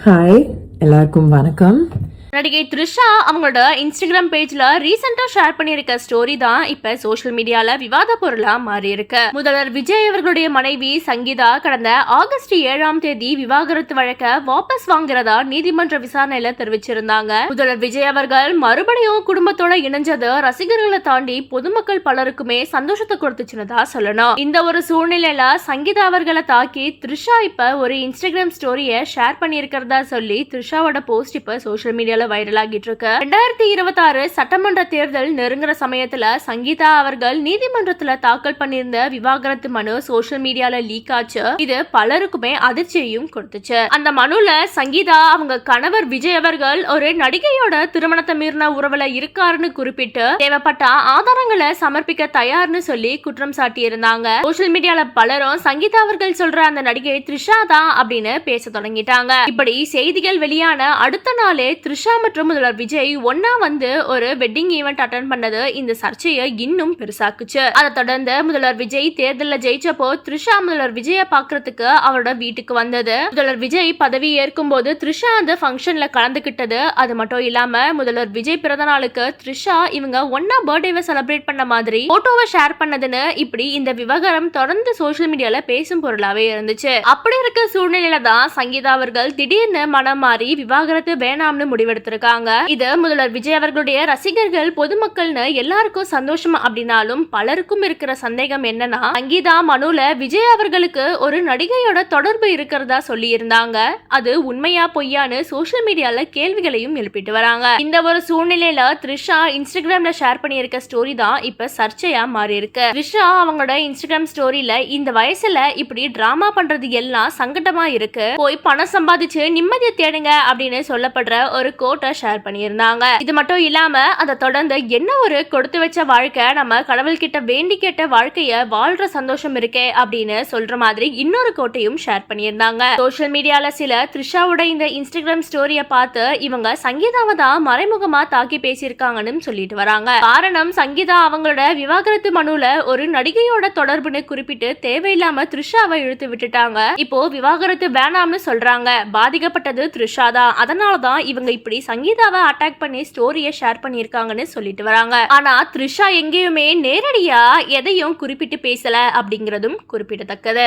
Hi, எல்லாருக்கும் வணக்கம். நடிகை த்ரிஷா அவங்களோட இன்ஸ்டாகிராம் பேஜ்ல ரீசெண்டா ஷேர் பண்ணிருக்க ஸ்டோரி தான் இப்ப சோஷியல் மீடியால விவாத பொருளா மாறி இருக்கு. முதல்வர் விஜய் அவர்களுடைய மனைவி சங்கீதா கடந்த ஆகஸ்ட் 7ஆம் தேதி விவாகரத்து வழக்க வாபஸ் வாங்குறதா நீதிமன்ற விசாரணையில தெரிவிச்சிருந்தாங்க. முதல்வர் விஜய் அவர்கள் மறுபடியும் குடும்பத்தோட இணைஞ்சது ரசிகர்களை தாண்டி பொதுமக்கள் பலருக்குமே சந்தோஷத்தை கொடுத்துச்சுன்னு சொல்லணும். இந்த ஒரு சூழ்நிலையில சங்கீதா அவர்களை தாக்கி த்ரிஷா இப்ப ஒரு இன்ஸ்டாகிராம் ஸ்டோரிய ஷேர் பண்ணிருக்கிறதா சொல்லி த்ரிஷாவோட போஸ்ட் இப்ப சோஷியல் மீடியால வைரல் ஆகிட்டு இருக்கு. 2026 சட்டமன்ற தேர்தல் நெருங்குற சமயத்துல சங்கீதா அவர்கள் நீதிமன்றத்துல தாக்கல் பண்ணியிருந்த விவாகரத்து மனு சோஷியல் மீடியால லீக் ஆச்சு. இது பலருக்குமே அதிர்ச்சியையும் கொடுத்துச்சு. அந்த மனுல சங்கீதா அவங்க கணவர் விஜய் அவர்கள் ஒரு நடிகையோட திருமணத்தை மீறின உறவுல இருக்காருன்னு குறிப்பிட்டு தேவைப்பட்ட ஆதாரங்களை சமர்ப்பிக்க தயார்னு சொல்லி குற்றம் சாட்டி இருந்தாங்க. சோஷியல் மீடியால பலரும் சங்கீதா அவர்கள் சொல்ற அந்த நடிகை த்ரிஷா தான் அப்படின்னு பேச தொடங்கிட்டாங்க. இப்படி செய்திகள் வெளியான அடுத்த நாளே த்ரிஷா மற்றும் முதல்வர் விஜய் ஒன்னா வந்து ஒரு வெட்டிங் ஈவென்ட் அட்டெண்ட் பண்ணது இந்த சர்ச்சையை இன்னும் பெருசாக்குச்சு. அதை தொடர்ந்து முதல்வர் விஜய் தேர்தலில் ஜெயிச்சப்போ த்ரிஷா முதல்வர் விஜய பாக்குறதுக்கு அவரோட வீட்டுக்கு வந்தது. முதல்வர் விஜய் பதவி ஏற்கும் போது த்ரிஷா அந்த ஃபங்க்ஷன்ல கலந்துகிட்டது. அது மட்டும் இல்லாம முதல்வர் விஜய் பிறந்த நாளுக்கு த்ரிஷா இவங்க ஒன்னா பர்த்டேவை செலிப்ரேட் பண்ண மாதிரி போட்டோவை ஷேர் பண்ணதுன்னு இப்படி இந்த விவகாரம் தொடர்ந்து சோஷியல் மீடியால பேசும் பொருளாவே இருந்துச்சு. அப்படி இருக்க சூழ்நிலையில தான் சங்கீதா அவர்கள் திடீர்னு மனம் மாறி விவாகரத்து வேணாம்னு முடிவெடுத்திருக்காங்க. இது முதல்வர் விஜய் அவர்களுடைய ரசிகர்கள் பொதுமக்கள்னு எல்லாருக்கும் சந்தோஷம் அப்படின்னாலும் பலருக்கும் இருக்கிற சந்தேகம் என்னன்னா சங்கீதா மனுல விஜய் அவர்களுக்கு ஒரு நடிகையோட தொடர்பு இருக்கிறதா சொல்லி இருந்தாங்க. அது உண்மையா பொய்யான்னு சோஷியல் மீடியால கேள்விகளையும் எழுப்பிட்டு வராங்க. இந்த ஒரு சூழ்நிலையில த்ரிஷா இன்ஸ்டாகிராம்ல ஷேர் பண்ணியிருக்க ஸ்டோரி தான் இப்ப சர்ச்சையா மாறி இருக்கு. த்ரிஷா அவங்களோட இன்ஸ்டாகிராம் ஸ்டோரியில இந்த வயசுல இப்படி டிராமா பண்றது எல்லாம் சங்கடமா இருக்கு, போய் பணம் சம்பாதிச்சு நிம்மதியை தேடுங்க அப்படின்னு சொல்லப்படுற ஒரு கோட்டை ஷேர் பண்ணியிருந்தாங்க. இது மட்டும் இல்லாம அதை தொடர்ந்து என்ன ஒரு கொடுத்து வச்ச வாழ்க்கை, நம்ம கடவுள் கிட்ட வேண்டி கேட்ட வாழ்க்கைய வாழ்ற சந்தோஷம் இருக்கே அப்படின்னு சொல்ற மாதிரி இன்னொரு கோட்டையும் ஷேர் பண்ணியிருந்தாங்க. சோஷியல் மீடியால சில த்ரிஷாவோட இந்த இன்ஸ்டாகிராம் ஸ்டோரிய பார்த்து இவங்க சங்கீதாவை தான் மறைமுகமா தாக்கி பேசியிருக்காங்கன்னு சொல்லிட்டு வராங்க. காரணம் சங்கீதா அவங்களோட விவாகரத்து மனுல ஒரு நடிகையோட தொடர்புன்னு குறிப்பிட்டு தேவையில்லாம த்ரிஷாவை இழுத்து விட்டுட்டாங்க. இப்போ விவாகரத்து வேணாம்னு சொல்றாங்க. பாதிக்கப்பட்டது த்ரிஷா தான். அதனாலதான் இவங்க இப்படி சங்கீதாவை அட்டாக் பண்ணி ஸ்டோரியை ஷேர் பண்ணியிருக்காங்கன்னு சொல்லிட்டு வராங்க. ஆனா த்ரிஷா எங்கேயுமே நேரடியா எதையும் குறிப்பிட்டு பேசல அப்படிங்கறதும் குறிப்பிடத்தக்கது.